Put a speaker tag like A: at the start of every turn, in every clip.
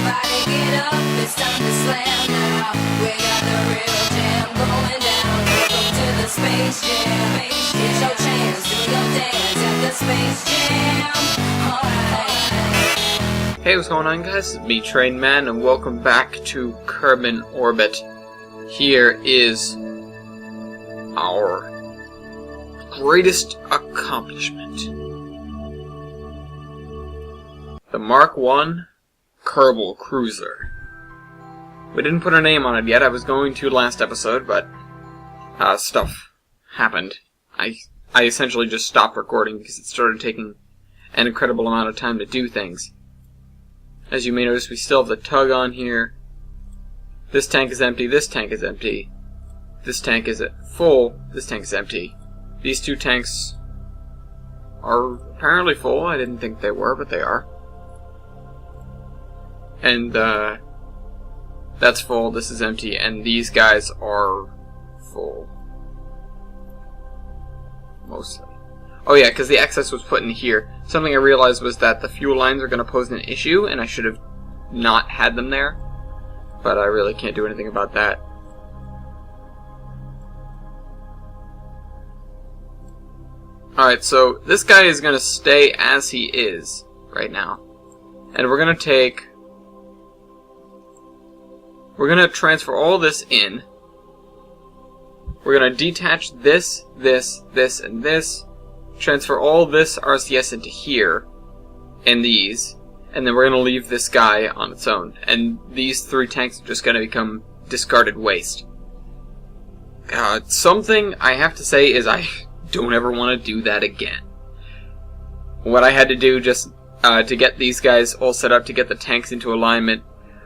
A: Everybody get up, it's time to slam now. We got the real jam going down. Welcome to the Space Jam. Here's your chance, do your dance at the Space Jam. Alright.
B: Hey, what's going on, guys? It's me, Train Man, and welcome back to Kerbin Orbit. Here is our greatest accomplishment. The Mark I Kerbal Cruiser. We didn't put a name on it yet. I was going to last episode, but stuff happened. I essentially just stopped recording because it started taking an incredible amount of time to do things. As you may notice, we still have the tug on here. This tank is empty, this tank is empty. This tank is full, this tank is empty. These two tanks are apparently full. I didn't think they were, but they are. And that's full, this is empty, and these guys are full. Mostly. Oh yeah, because the excess was put in here. Something I realized was that the fuel lines are going to pose an issue, and I should have not had them there. But I really can't do anything about that. Alright, so this guy is going to stay as he is right now. And we're going to transfer all this in. We're going to detach this, this, this, and this. Transfer all this RCS into here. And these. And then we're going to leave this guy on its own. And these three tanks are just going to become discarded waste. Something I have to say is I don't ever want to do that again. What I had to do just to get these guys all set up, to get the tanks into alignment.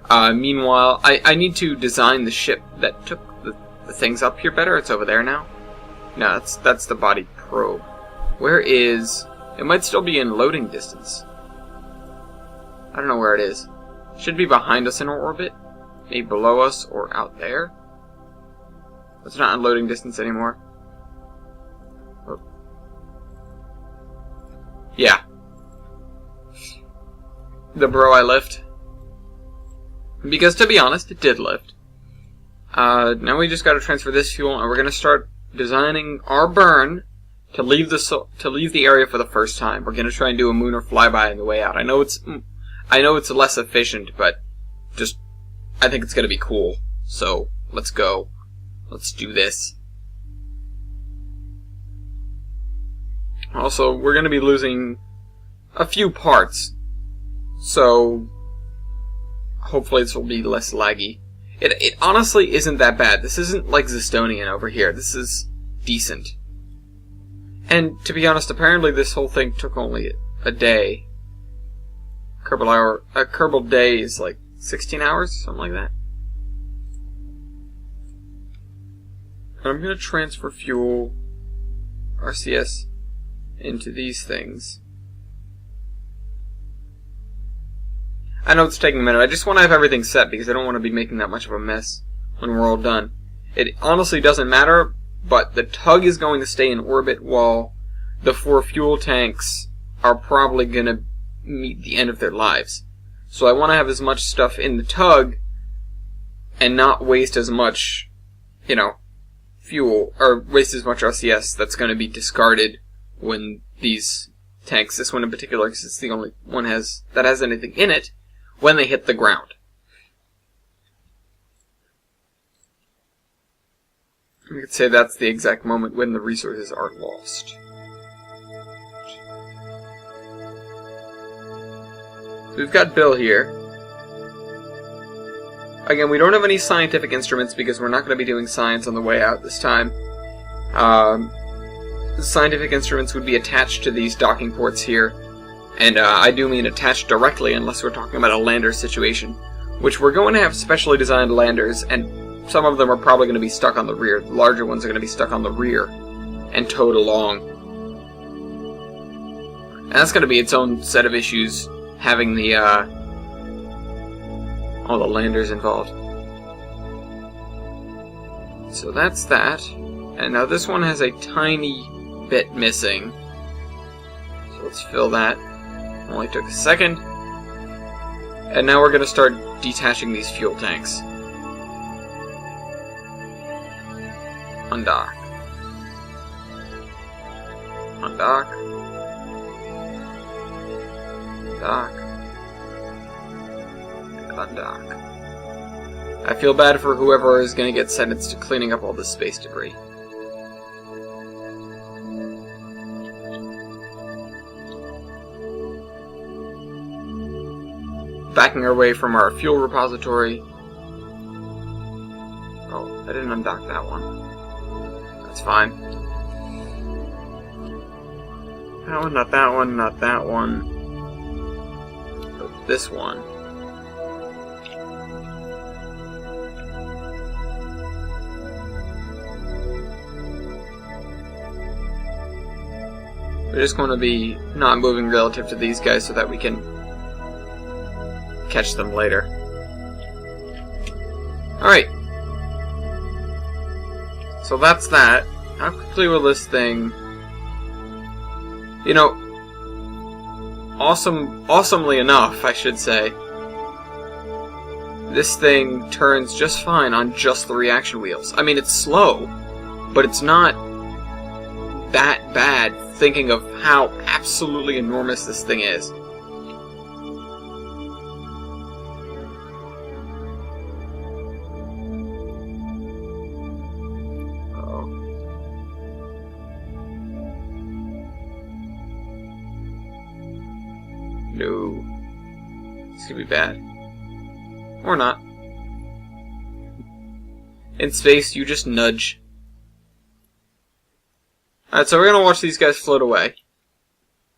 B: Meanwhile, I need to design the ship that took the things up here better. It's over there now. No, that's the body probe. Where is... It might still be in loading distance. I don't know where it is. It should be behind us in our orbit. Maybe below us or out there. It's not in loading distance anymore. Oh. Yeah. The bro I lift. Because to be honest, it did lift. Now we just gotta transfer this fuel, and we're gonna start designing our burn to leave the area for the first time. We're gonna try and do a lunar flyby on the way out. I know it's less efficient, but just I think it's gonna be cool. So let's go. Let's do this. Also, we're gonna be losing a few parts, so hopefully this will be less laggy. It honestly isn't that bad. This isn't like Zestonian over here. This is decent. And to be honest, apparently this whole thing took only a day. Kerbal day is like 16 hours, something like that. I'm going to transfer fuel, RCS, into these things. I know it's taking a minute. I just want to have everything set because I don't want to be making that much of a mess when we're all done. It honestly doesn't matter, but the tug is going to stay in orbit while the 4 fuel tanks are probably going to meet the end of their lives. So I want to have as much stuff in the tug and not waste as much, fuel, or waste as much RCS that's going to be discarded when these tanks, this one in particular, because it's the only one that has anything in it, when they hit the ground. We could say that's the exact moment when the resources are lost. So we've got Bill here. Again, we don't have any scientific instruments because we're not going to be doing science on the way out this time. The scientific instruments would be attached to these docking ports here. And I do mean attached directly unless we're talking about a lander situation. Which we're going to have specially designed landers, and some of them are probably going to be stuck on the rear. The larger ones are going to be stuck on the rear and towed along. And that's going to be its own set of issues, having the all the landers involved. So that's that. And now this one has a tiny bit missing. So let's fill that. Only took a second. And now we're going to start detaching these fuel tanks. Undock. Undock. Undock. And undock. I feel bad for whoever is going to get sentenced to cleaning up all this space debris. Backing away from our fuel repository. Oh, I didn't undock that one. That's fine. That one, not that one, not that one. But this one. We're just going to be not moving relative to these guys so that we can catch them later. Alright. So that's that. How quickly will this thing... You know, awesomely enough, I should say, this thing turns just fine on just the reaction wheels. I mean, it's slow, but it's not that bad, thinking of how absolutely enormous this thing is. No. This could be bad. Or not. In space, you just nudge. Alright, so we're gonna watch these guys float away.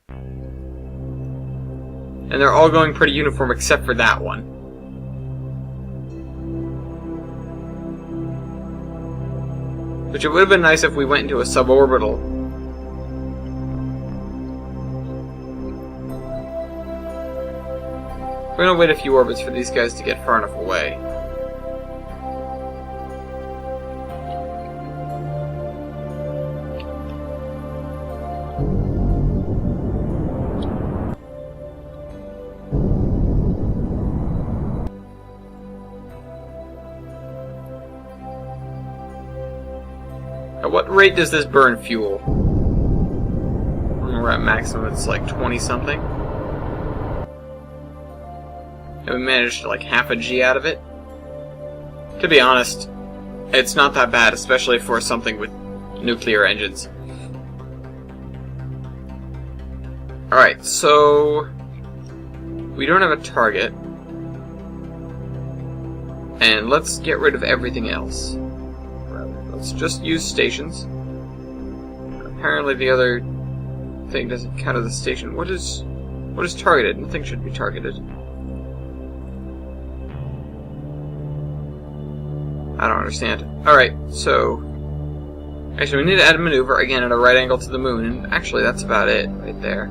B: And they're all going pretty uniform except for that one. Which it would have been nice if we went into a suborbital. We're gonna wait a few orbits for these guys to get far enough away. At what rate does this burn fuel? When we're at maximum, it's like 20 something. And we managed like half a G out of it. To be honest, it's not that bad, especially for something with nuclear engines. Alright, so we don't have a target. And let's get rid of everything else. Let's just use stations. Apparently the other thing doesn't count as a station. What is targeted? Nothing should be targeted. I don't understand. Alright, so... Actually, we need to add a maneuver, again, at a right angle to the moon, and actually, that's about it, right there.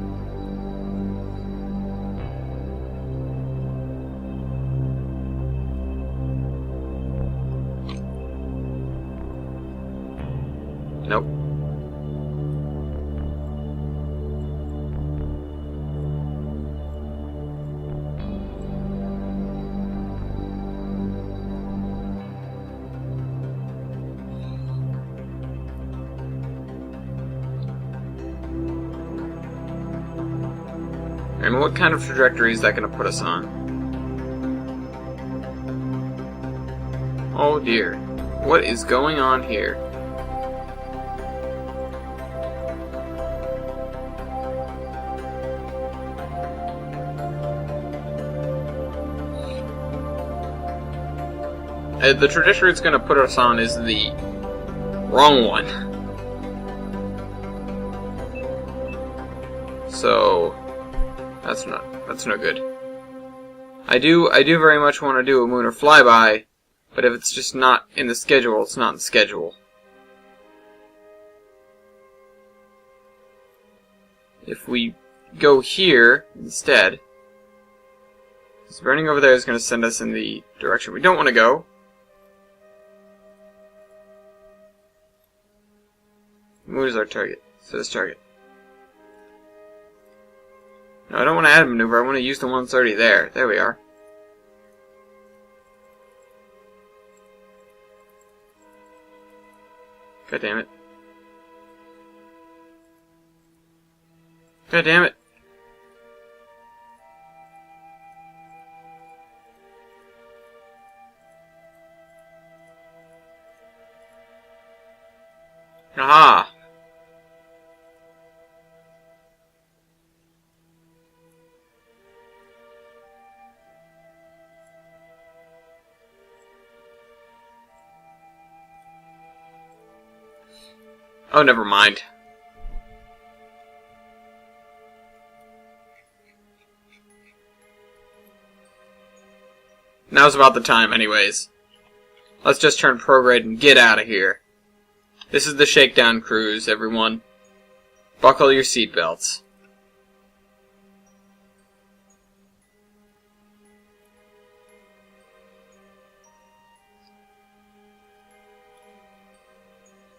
B: Nope. And what kind of trajectory is that going to put us on? Oh dear. What is going on here? The trajectory it's going to put us on is the wrong one. So... That's no good. I do very much want to do a lunar flyby, but if it's just not in the schedule, it's not in the schedule. If we go here instead, this burning over there is going to send us in the direction we don't want to go. Moon is our target. So this target. No, I don't want to add a maneuver. I want to use the one that's already there. There we are. God damn it. God damn it. Aha! Oh, never mind. Now's about the time, anyways. Let's just turn prograde and get out of here. This is the shakedown cruise, everyone. Buckle your seatbelts.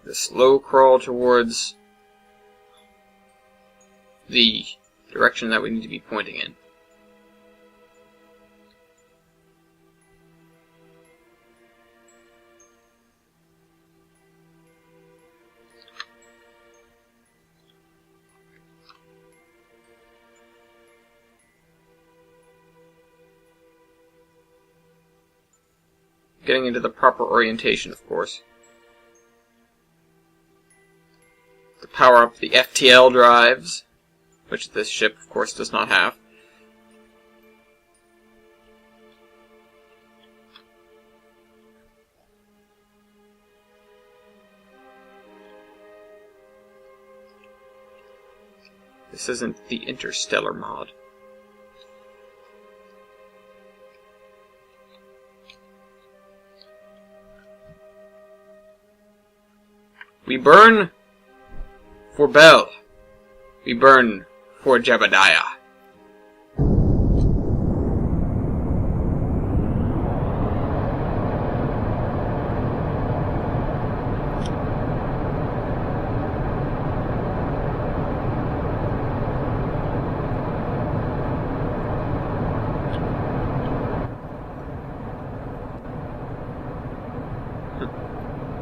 B: The slow crawl towards the direction that we need to be pointing in. Getting into the proper orientation, of course. To power up the FTL drives, which this ship, of course, does not have. This isn't the interstellar mod. We burn for Bell. We burn for Jebediah.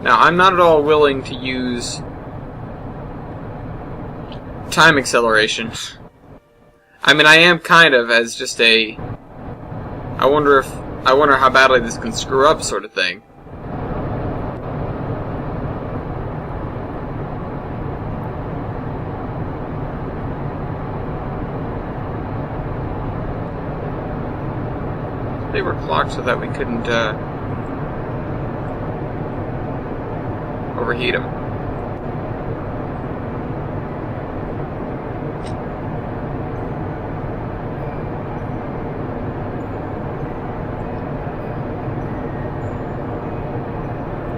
B: Now, I'm not at all willing to use time acceleration. I mean, I am kind of as just a I wonder how badly this can screw up sort of thing. They were clocked so that we couldn't overheat them.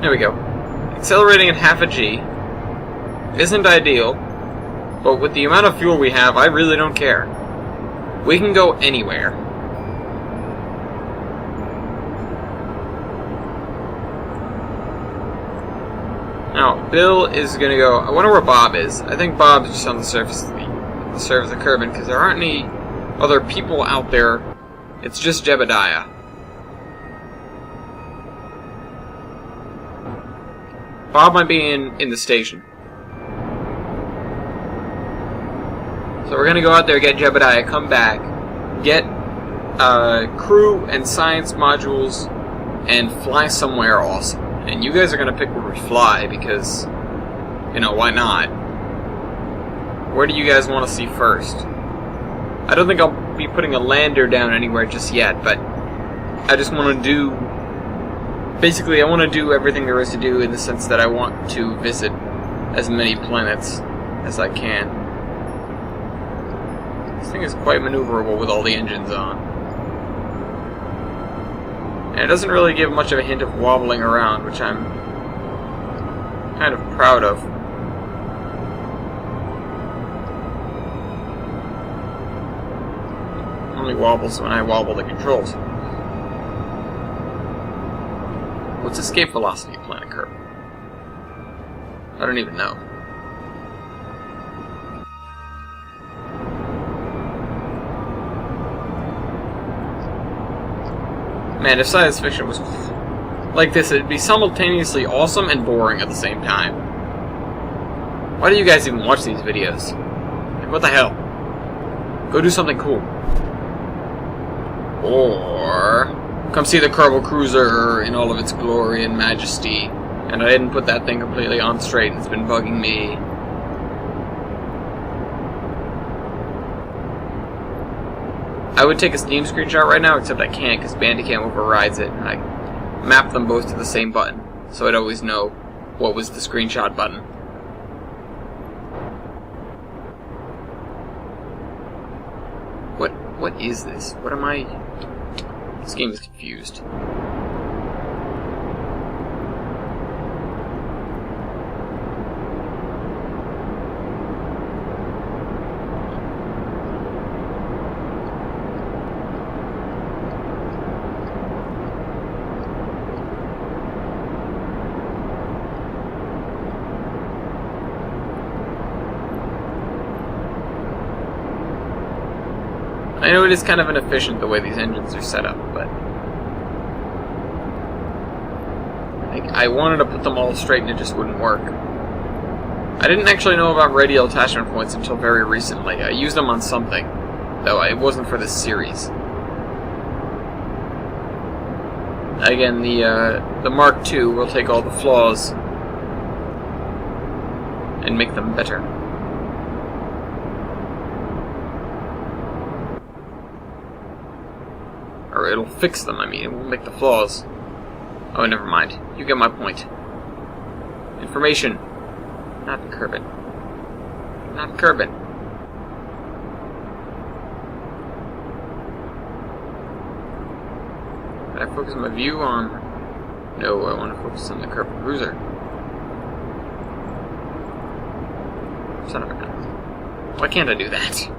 B: There we go. Accelerating at half a G isn't ideal, but with the amount of fuel we have, I really don't care. We can go anywhere. Now, Bill is gonna go. I wonder where Bob is. I think Bob's just on the surface of the Kerbin, because there aren't any other people out there. It's just Jebediah. Bob might be in the station. So we're gonna go out there, get Jebediah, come back, get crew and science modules, and fly somewhere awesome. And you guys are gonna pick where we fly because, you know, why not? Where do you guys want to see first? I don't think I'll be putting a lander down anywhere just yet, but I just want to do... Basically, I want to do everything there is to do in the sense that I want to visit as many planets as I can. This thing is quite maneuverable with all the engines on. And it doesn't really give much of a hint of wobbling around, which I'm kind of proud of. It only wobbles when I wobble the controls. What's escape velocity, Planet Curve? I don't even know. Man, if science fiction was like this, it'd be simultaneously awesome and boring at the same time. Why do you guys even watch these videos? Like, what the hell? Go do something cool. Or come see the Kerbal Cruiser in all of its glory and majesty. And I didn't put that thing completely on straight, and it's been bugging me. I would take a Steam screenshot right now, except I can't because Bandicam overrides it, and I mapped them both to the same button, so I'd always know what was the screenshot button. What is this? What am I... This game is confused. I know it is kind of inefficient the way these engines are set up, but like, I wanted to put them all straight and it just wouldn't work. I didn't actually know about radial attachment points until very recently. I used them on something, though it wasn't for this series. Again, the Mark II will take all the flaws and make them better. Or it'll fix them, I mean, it won't make the flaws. Oh, never mind. You get my point. Information. Not Kerbin. Not Kerbin. Did I focus my view on... No, I want to focus on the Kerbal Cruiser. Son of a gun. Why can't I do that?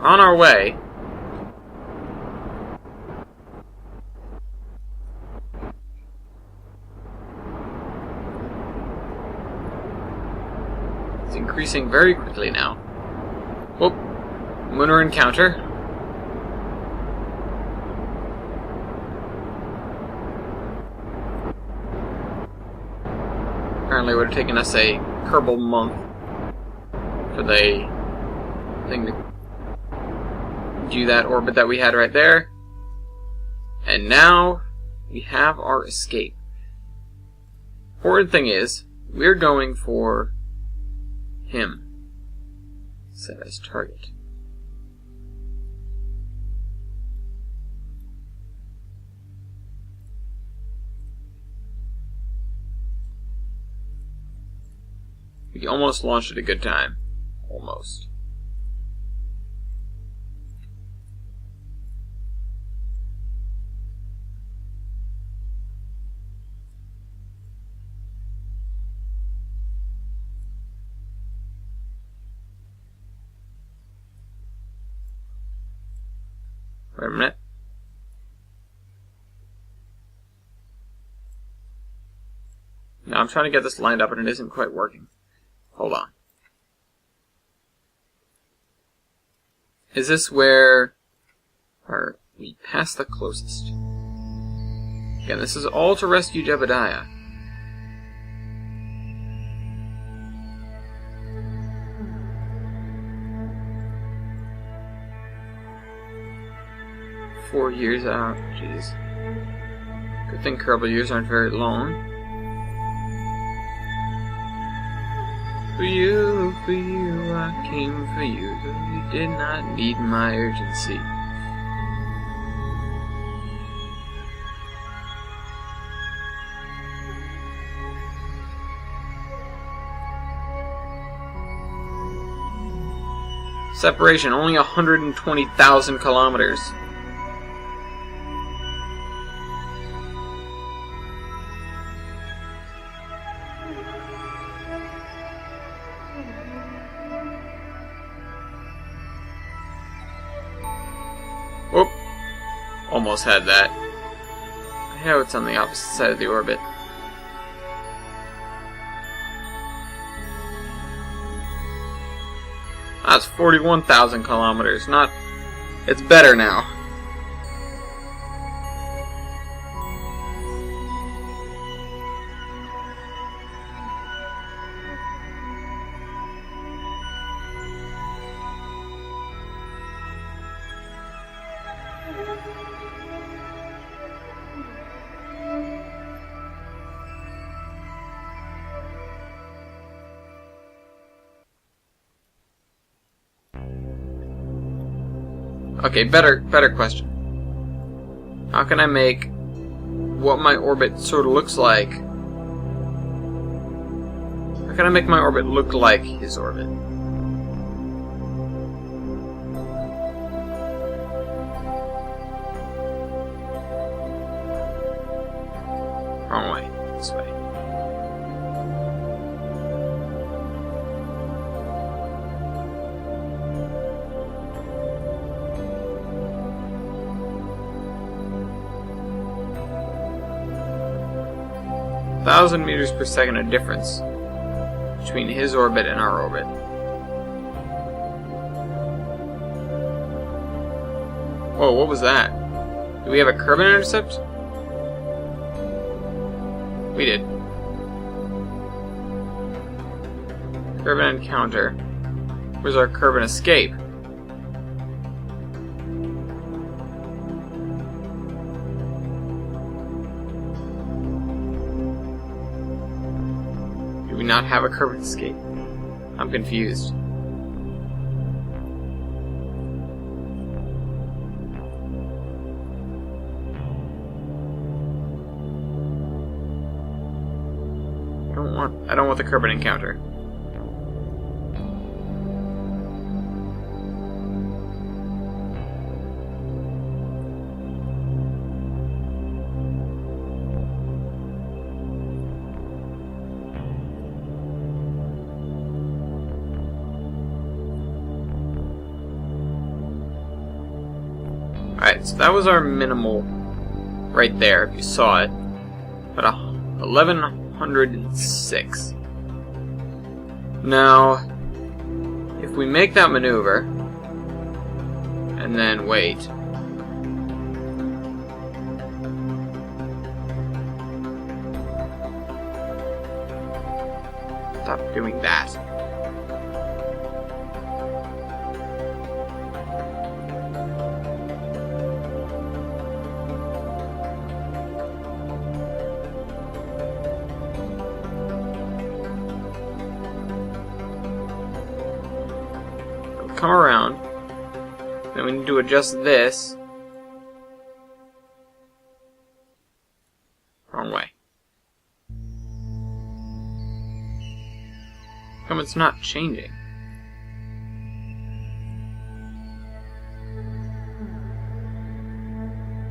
B: On our way. It's increasing very quickly now. Whoop. Lunar encounter. Apparently it would have taken us a Kerbal month for the thing to do that orbit that we had right there. And now we have our escape. Important thing is, we're going for him. Set as target. We almost launched at a good time. Almost. Wait a minute. Now I'm trying to get this lined up and it isn't quite working. Hold on. Is this where we passed the closest? Again, this is all to rescue Jebediah. "4 years out." Jeez. Good thing Kerbal years aren't very long. For you, I came for you, though you did not need my urgency. Separation, only 120,000 kilometers. Whoop. Almost had that. I know it's on the opposite side of the orbit. That's 41,000 kilometers. Not... It's better now. Okay, better question. How can I make what my orbit sort of looks like? How can I make my orbit look like his orbit? Wrong way. This way. Thousand meters per second of difference between his orbit and our orbit. Whoa, what was that? Do we have a Kerbin intercept? We did. Kerbin encounter. Where's our Kerbin escape? Do we not have a Kerbin escape? I'm confused. I don't want the Kerbin encounter. Alright, so that was our minimal right there, if you saw it. But 1106. Now, if we make that maneuver, and then wait. Stop doing that. Come around. Then we need to adjust this. Wrong way. Come, it's not changing.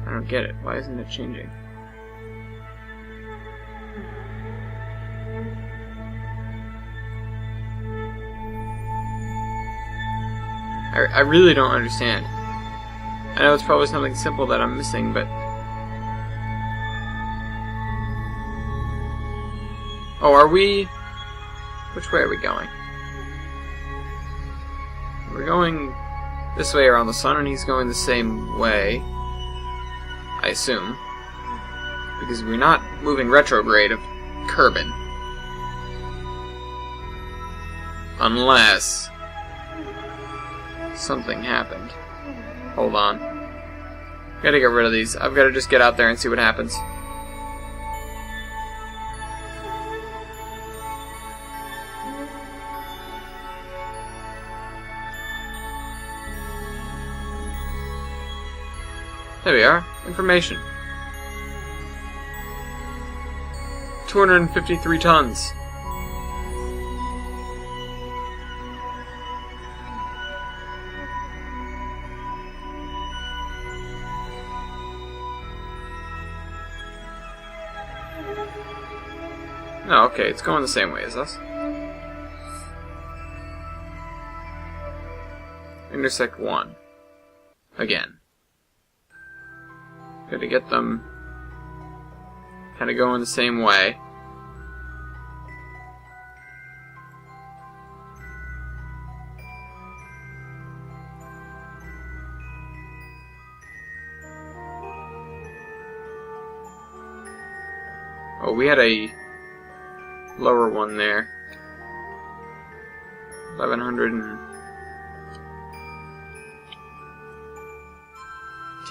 B: I don't get it. Why isn't it changing? I really don't understand. I know it's probably something simple that I'm missing, but... Oh, are we... Which way are we going? We're going this way around the sun, and he's going the same way. I assume. Because we're not moving retrograde of Kerbin. Unless... something happened. Hold on. Gotta get rid of these. I've gotta just get out there and see what happens. There we are. Information. 253 tons. Oh, okay, it's going the same way as us. Intersect 1. Again. Gotta get them kinda going the same way. Oh, we had a lower one there. 1110.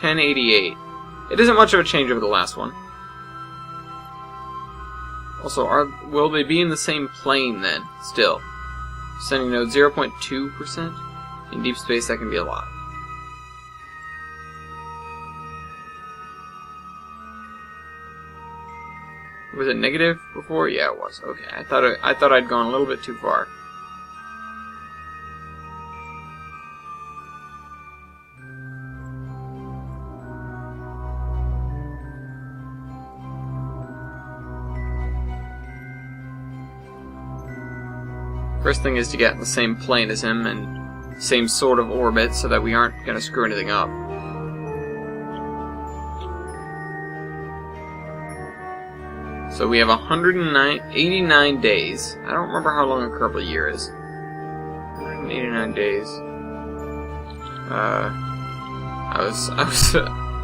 B: 1088. It isn't much of a change over the last one. Also, will they be in the same plane then, still? Sending node 0.2%? In deep space, that can be a lot. Was it negative before? Yeah, it was. Okay, I thought I'd gone a little bit too far. First thing is to get in the same plane as him and same sort of orbit so that we aren't going to screw anything up. So we have 189 days. I don't remember how long a Kerbal year is. 189 days. I was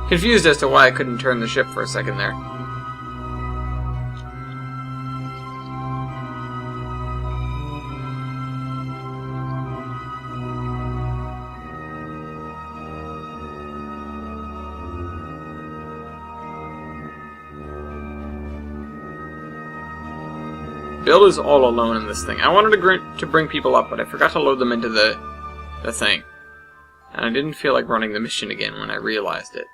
B: confused as to why I couldn't turn the ship for a second there. Bill is all alone in this thing. I wanted to bring people up, but I forgot to load them into the thing. And I didn't feel like running the mission again when I realized it.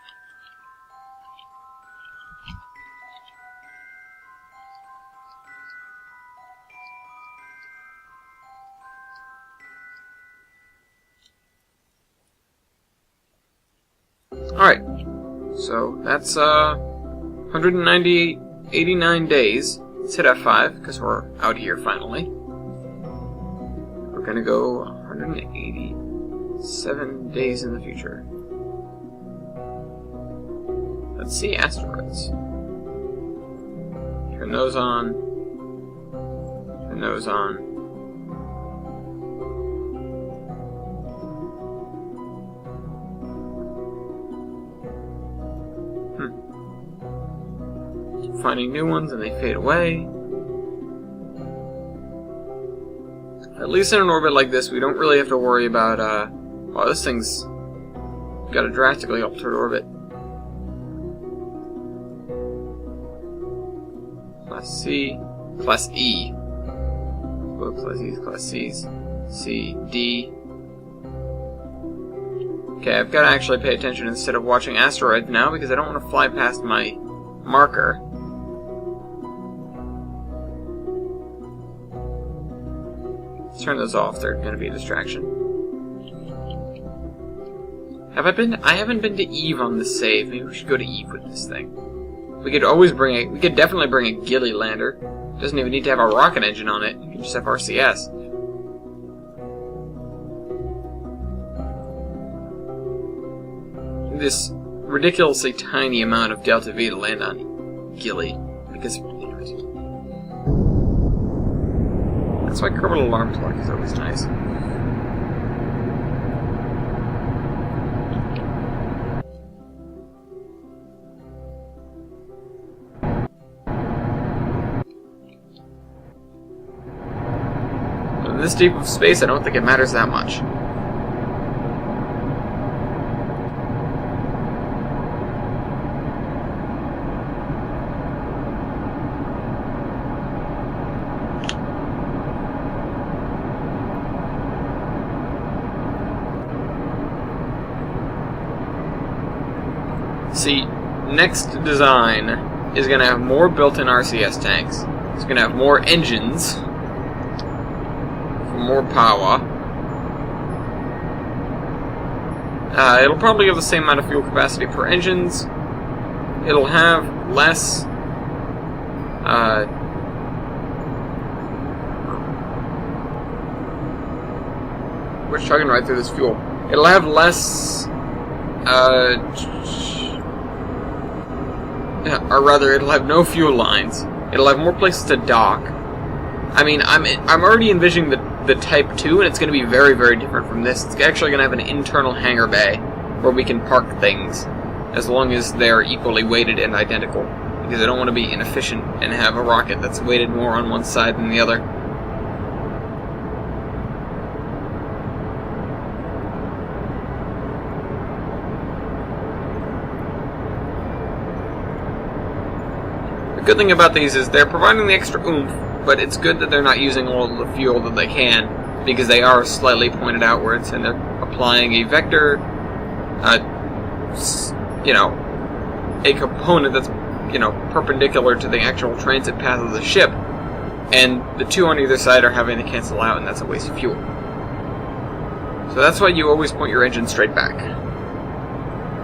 B: Alright. So, that's 189 days. Let's hit F5, because we're out here finally. We're gonna go 187 days in the future. Let's see asteroids. Turn those on. Turn those on. Finding new ones and they fade away. At least in an orbit like this, we don't really have to worry about, well, this thing's got a drastically altered orbit. Class C, Class E. Both Class E's, Class C's, C, D. Okay, I've got to actually pay attention instead of watching asteroids now because I don't want to fly past my marker. Let's turn those off, they're going to be a distraction. I haven't been to Eve on this save. Maybe we should go to Eve with this thing. We could definitely bring a ghillie lander. Doesn't even need to have a rocket engine on it. You can just have RCS. This ridiculously tiny amount of Delta V to land on ghillie. Because, that's why Kerbal Alarm Clock is always nice. In this deep of space, I don't think it matters that much. See, next design is going to have more built-in RCS tanks. It's going to have more engines for more power. It'll probably have the same amount of fuel capacity per engines. It'll have less we're chugging right through this fuel. It'll have less or rather, it'll have no fuel lines. It'll have more places to dock. I mean, I'm already envisioning the Type 2, and it's going to be very, very different from this. It's actually going to have an internal hangar bay where we can park things, as long as they're equally weighted and identical. Because I don't want to be inefficient and have a rocket that's weighted more on one side than the other. The good thing about these is they're providing the extra oomph, but it's good that they're not using all of the fuel that they can, because they are slightly pointed outwards, and they're applying a vector, you know, a component that's, you know, perpendicular to the actual transit path of the ship, and the two on either side are having to cancel out, and that's a waste of fuel. So that's why you always point your engine straight back.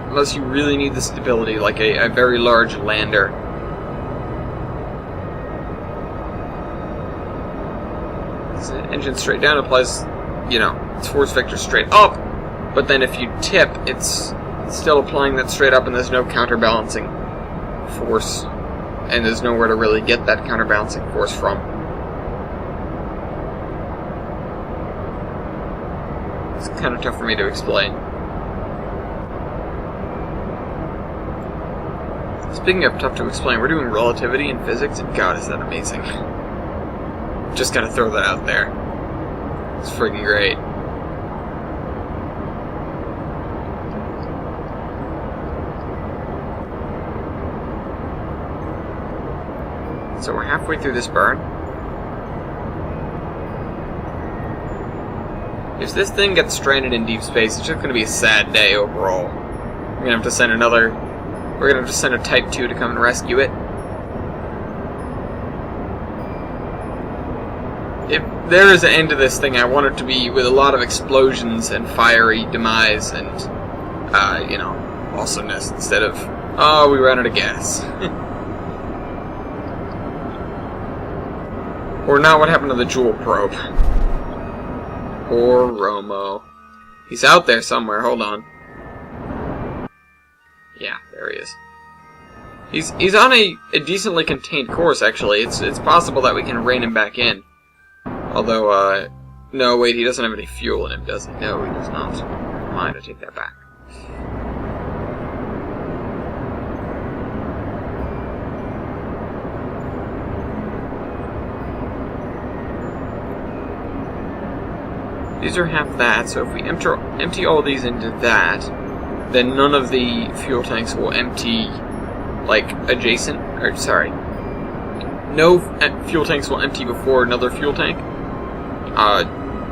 B: Unless you really need the stability, like a very large lander. So engine straight down applies, you know, its force vector straight up, but then if you tip, it's still applying that straight up, and there's no counterbalancing force, and there's nowhere to really get that counterbalancing force from. It's kind of tough for me to explain. Speaking of tough to explain, we're doing relativity in physics, and God, is that amazing. Just gotta throw that out there. It's freaking great. So we're halfway through this burn. If this thing gets stranded in deep space, it's just gonna be a sad day overall. We're gonna have to send we're gonna have to send a Type 2 to come and rescue it. If there is an end to this thing, I want it to be with a lot of explosions and fiery demise and, you know, awesomeness instead of, oh, we ran out of gas. Or not what happened to the Jewel probe. Poor Romo. He's out there somewhere, hold on. Yeah, there he is. He's on a decently contained course, actually. It's possible that we can rein him back in. Although, no, wait, he doesn't have any fuel in him, does he? No, he does not. Never mind, I take that back. These are half that, so if we empty all these into that, then none of the fuel tanks will empty, like, adjacent, or, sorry, no fuel tanks will empty before another fuel tank,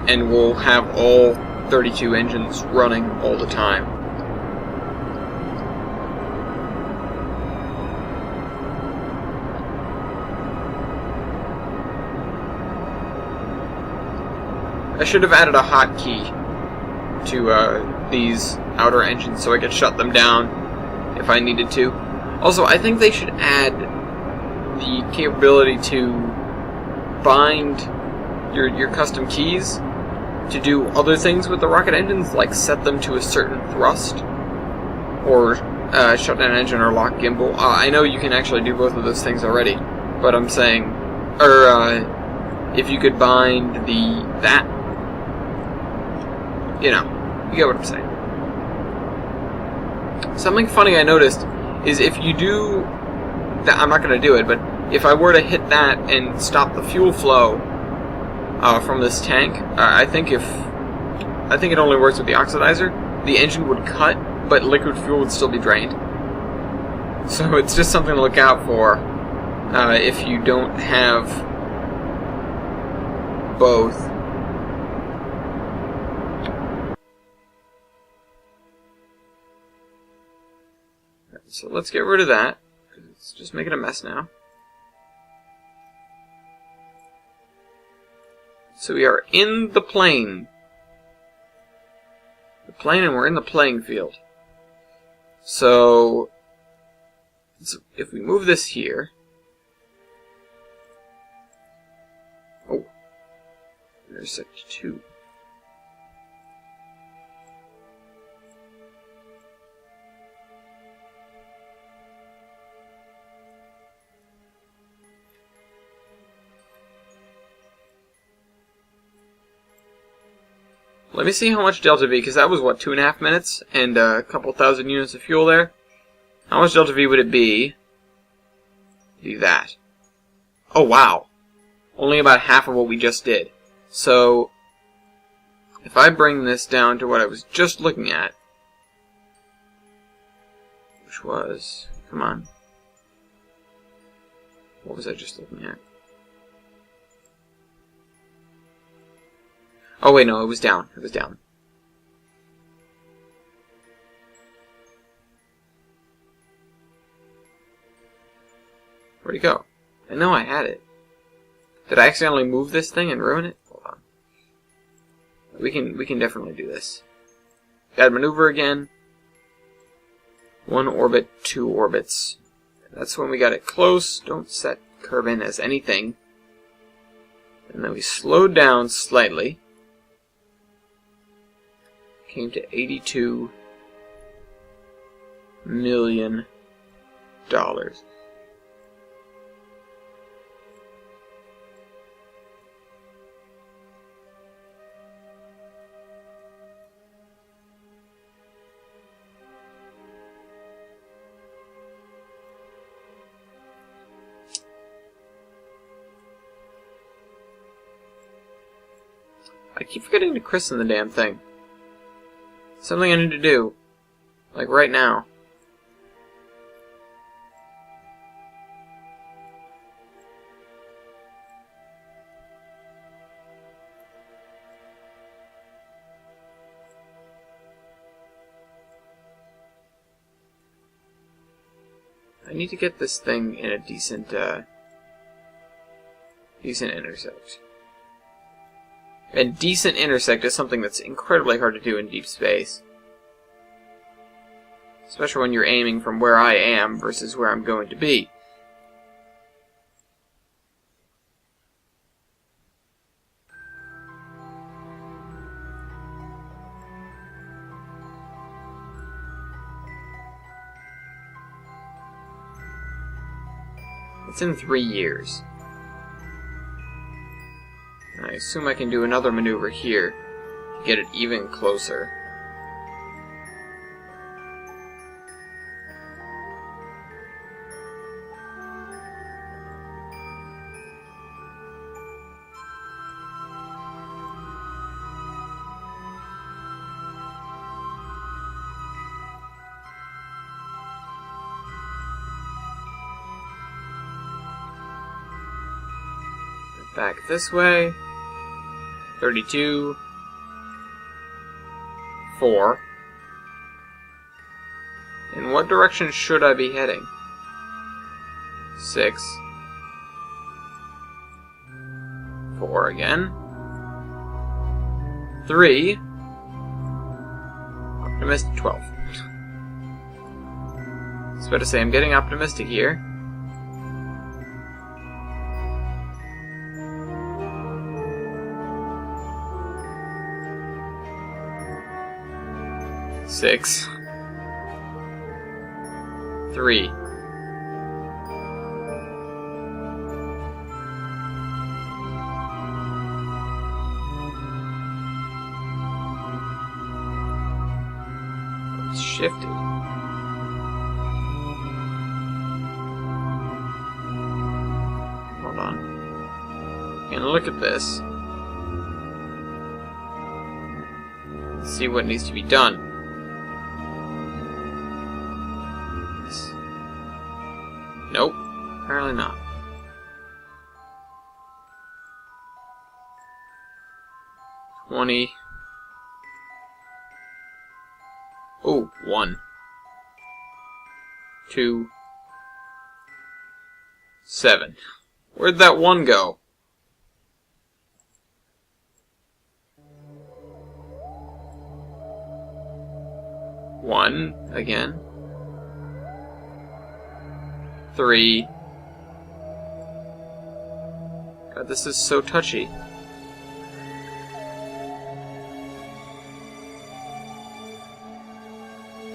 B: and we'll have all 32 engines running all the time. I should have added a hotkey to these outer engines so I could shut them down if I needed to. Also, I think they should add the capability to bind your custom keys to do other things with the rocket engines, like set them to a certain thrust, or shut down engine or lock gimbal. I know you can actually do both of those things already, but I'm saying, or if you could bind that, you know, you get what I'm saying. Something funny I noticed is if you do that, I'm not going to do it, but if I were to hit that and stop the fuel flow from this tank, I think it only works with the oxidizer. The engine would cut, but liquid fuel would still be drained. So it's just something to look out for if you don't have both. So let's get rid of that. It's just making a mess now. So we are in the plane. And we're in the playing field. So if we move this here. Oh, there's sector 2. Let me see how much Delta V, because that was, what, 2.5 minutes? And a couple thousand units of fuel there? How much Delta V would it be? Do that. Oh, wow. Only about half of what we just did. So, if I bring this down to what I was just looking at, which was, come on, What was I just looking at? Oh wait, no, it was down. It was down. Where'd he go? I know I had it. Did I accidentally move this thing and ruin it? Hold on. We can definitely do this. Add maneuver again. 1 orbit, 2 orbits. That's when we got it close. Don't set curve in as anything. And then we slowed down slightly. Came to $82 million. I keep forgetting to christen the damn thing. Something I need to do. Like right now. I need to get this thing in a decent intersect. And decent intersect is something that's incredibly hard to do in deep space. Especially when you're aiming from where I am versus where I'm going to be. It's in 3 years. I assume I can do another maneuver here to get it even closer. Back this way. 32, 4. In what direction should I be heading? 6, 4 again. 3. Optimistic 12. I was about to say I'm getting optimistic here. 6, 3. It's shifted. Hold on. And look at this. See what needs to be done. Nope, apparently not. $20. Oh, 1. 2. 7. Where'd that 1 go? One again. 3. God, this is so touchy.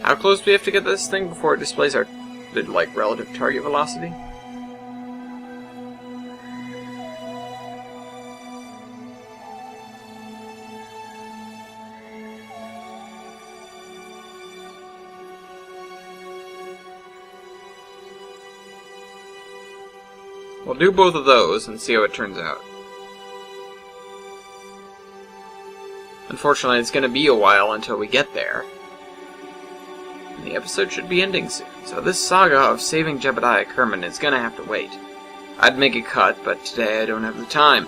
B: How close do we have to get this thing before it displays our, relative target velocity? We'll do both of those and see how it turns out. Unfortunately, it's going to be a while until we get there. And the episode should be ending soon, so this saga of saving Jebediah Kerman is going to have to wait. I'd make a cut, but today I don't have the time.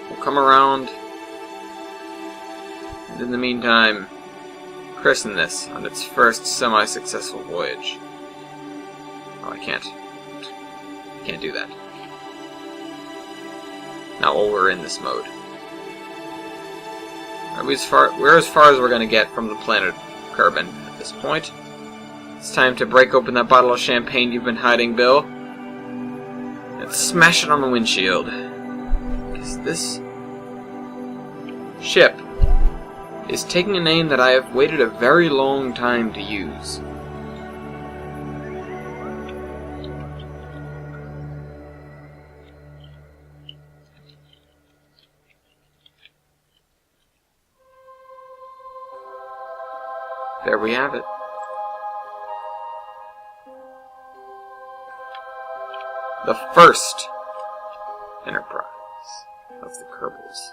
B: We'll come around, and in the meantime, christen this on its first semi-successful voyage. Oh, I can't do that. Not while we're in this mode. We're as far as we're going to get from the planet Kerbin at this point. It's time to break open that bottle of champagne you've been hiding, Bill, and smash it on the windshield. Because this ship is taking a name that I have waited a very long time to use. There we have it. The first Enterprise of the Kerbals.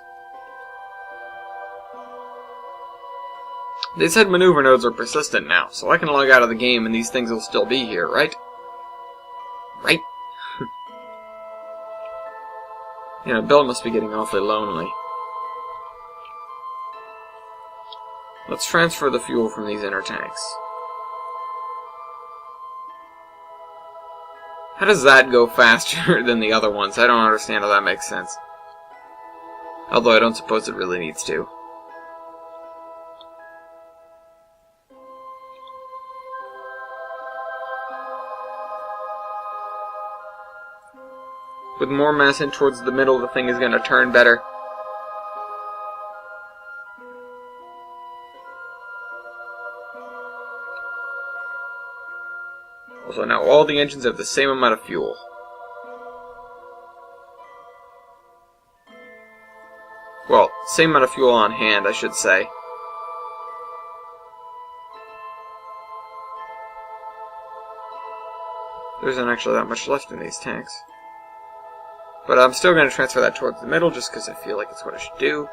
B: They said maneuver nodes are persistent now, so I can log out of the game and these things will still be here, right? Right? You know, Bill must be getting awfully lonely. Let's transfer the fuel from these inner tanks. How does that go faster than the other ones? I don't understand how that makes sense. Although I don't suppose it really needs to. With more mass in towards the middle, the thing is going to turn better. Also, now all the engines have the same amount of fuel. Well, same amount of fuel on hand, I should say. There isn't actually that much left in these tanks. But I'm still going to transfer that towards the middle just because I feel like it's what I should do.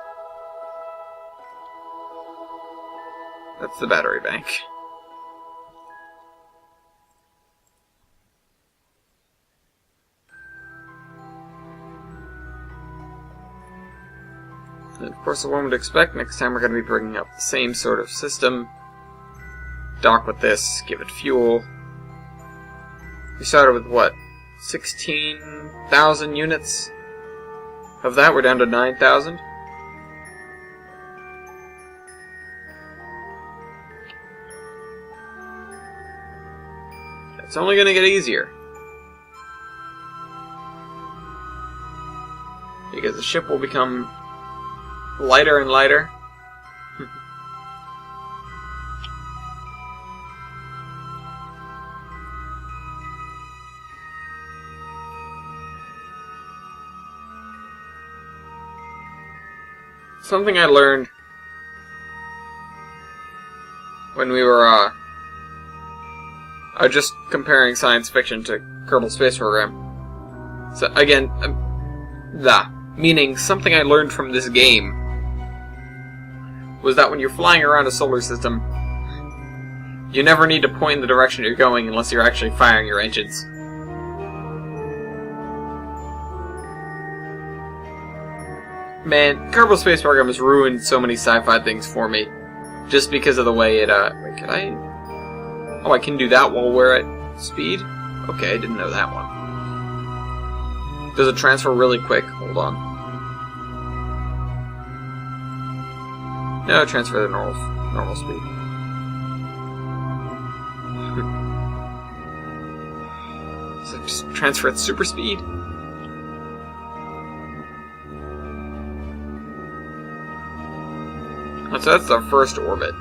B: That's the battery bank. And of course, one would expect next time we're going to be bringing up the same sort of system. Dock with this, give it fuel. We started with what? 16,000 units? Of that, we're down to 9,000? It's only going to get easier. Because the ship will become lighter and lighter. Something I learned when we were just comparing science fiction to Kerbal Space Program. So again, meaning something I learned from this game was that when you're flying around a solar system, you never need to point in the direction you're going unless you're actually firing your engines. Man, Kerbal Space Program has ruined so many sci-fi things for me. Just because of the way it, wait, could I? Oh, I can do that while we're at speed? Okay, I didn't know that one. Does it transfer really quick? Hold on. No, transfer to normal speed. So just transfer at super speed? So that's our first orbit.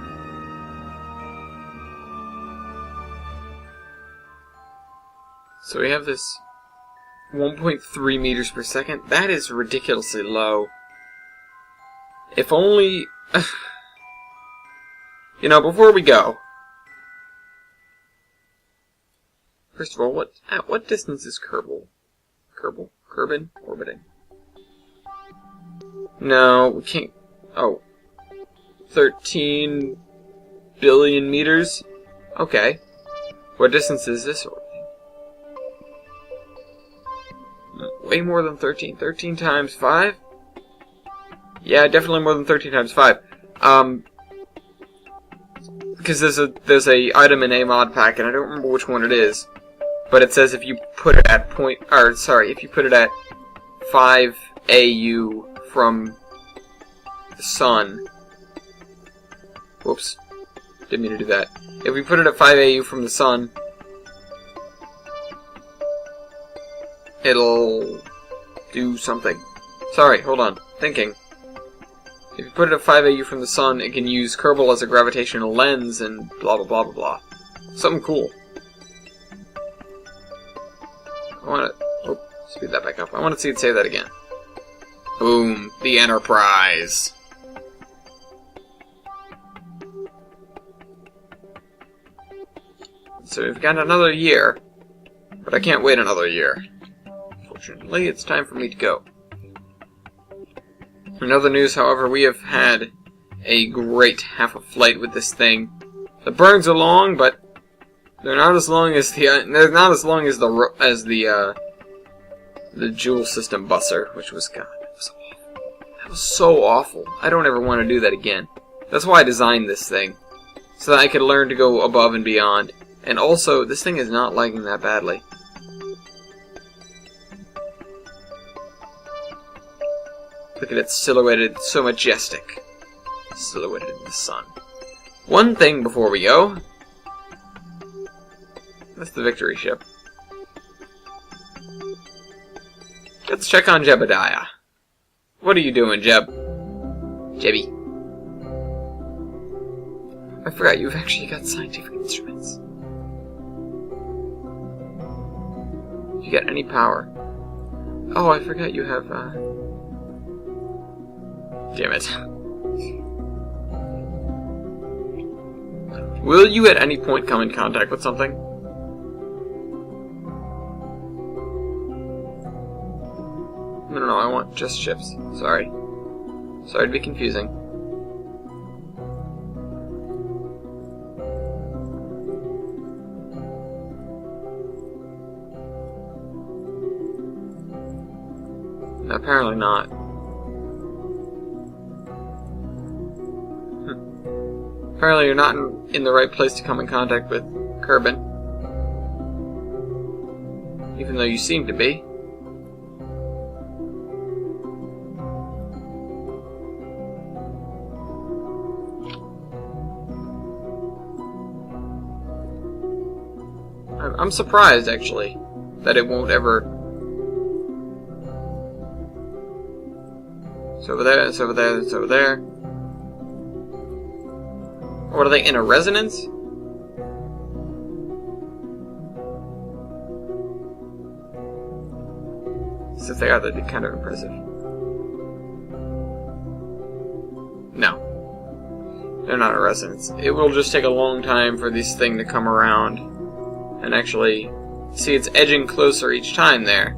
B: So we have this 1.3 meters per second. That is ridiculously low. If only... You know, before we go... First of all, at what distance is Kerbin orbiting? No, we can't... Oh. 13 billion meters? Okay. What distance is this orbiting? Way more than 13. 13 times 5? Yeah, definitely more than 13 times 5. Because there's a item in a mod pack, and I don't remember which one it is. But it says if you put it at if you put it at 5 AU from the sun. Whoops. Didn't mean to do that. If we put it at 5 AU from the sun, it'll do something. Sorry, hold on. Thinking. If you put it at 5 AU from the sun, it can use Kerbal as a gravitational lens and blah blah blah blah blah. Something cool. I want to... speed that back up. I want to see it say that again. Boom. The Enterprise. So we've got another year. But I can't wait another year. Fortunately, it's time for me to go. In other news, however, we have had a great half a flight with this thing. The burns are long, but they're not as long as the Joule system busser, which was God. That was so awful. I don't ever want to do that again. That's why I designed this thing, so that I could learn to go above and beyond. And also, this thing is not lagging that badly. Look at it silhouetted, so majestic. Silhouetted in the sun. One thing before we go. That's the victory ship. Let's check on Jebediah. What are you doing, Jeb? Jebby. I forgot you've actually got scientific instruments. You get any power? Oh, I forgot you have, Damn it. Will you at any point come in contact with something? No, I want just ships. Sorry. Sorry to be confusing. Apparently not. Apparently you're not in the right place to come in contact with Kerbin. Even though you seem to be. I'm surprised, actually, that it won't ever... It's over there, it's over there, it's over there. What are they, in a resonance? Since they are, that'd be kind of impressive. No. They're not a resonance. It will just take a long time for this thing to come around and actually see it's edging closer each time there.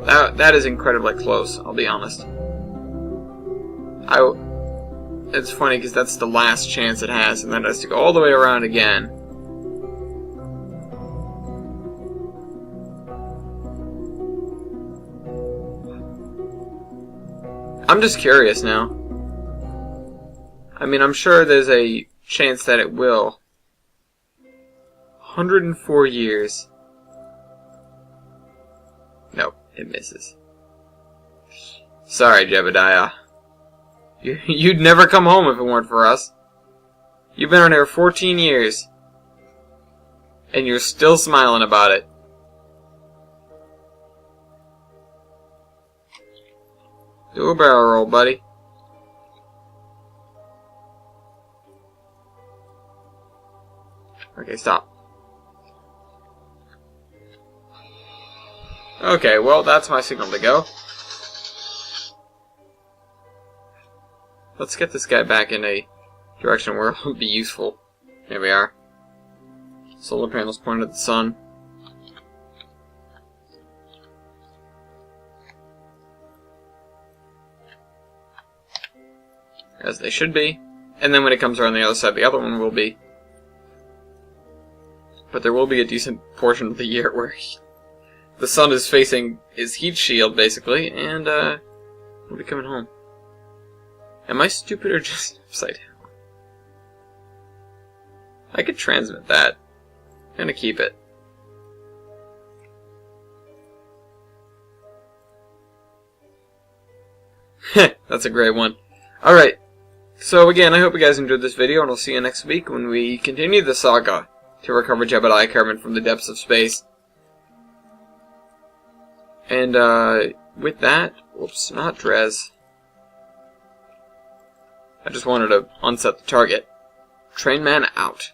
B: That is incredibly close, I'll be honest. It's funny because that's the last chance it has, and then it has to go all the way around again. I'm just curious now. I mean, I'm sure there's a chance that it will. 104 years. Nope, it misses. Sorry, Jebediah. You'd never come home if it weren't for us. You've been around here 14 years. And you're still smiling about it. Do a barrel roll, buddy. Okay, stop. Okay, well, that's my signal to go. Let's get this guy back in a direction where it will be useful. Here we are. Solar panels pointed at the sun. As they should be. And then when it comes around the other side, the other one will be. But there will be a decent portion of the year where the sun is facing his heat shield, basically, and, we'll be coming home. Am I stupid or just upside down? I could transmit that. I'm gonna keep it. That's a great one. Alright, so again, I hope you guys enjoyed this video, and I'll see you next week when we continue the saga to recover Jebediah Carbon from the depths of space. And, with that, whoops, not Drez. I just wanted to unset the target. Trainman out.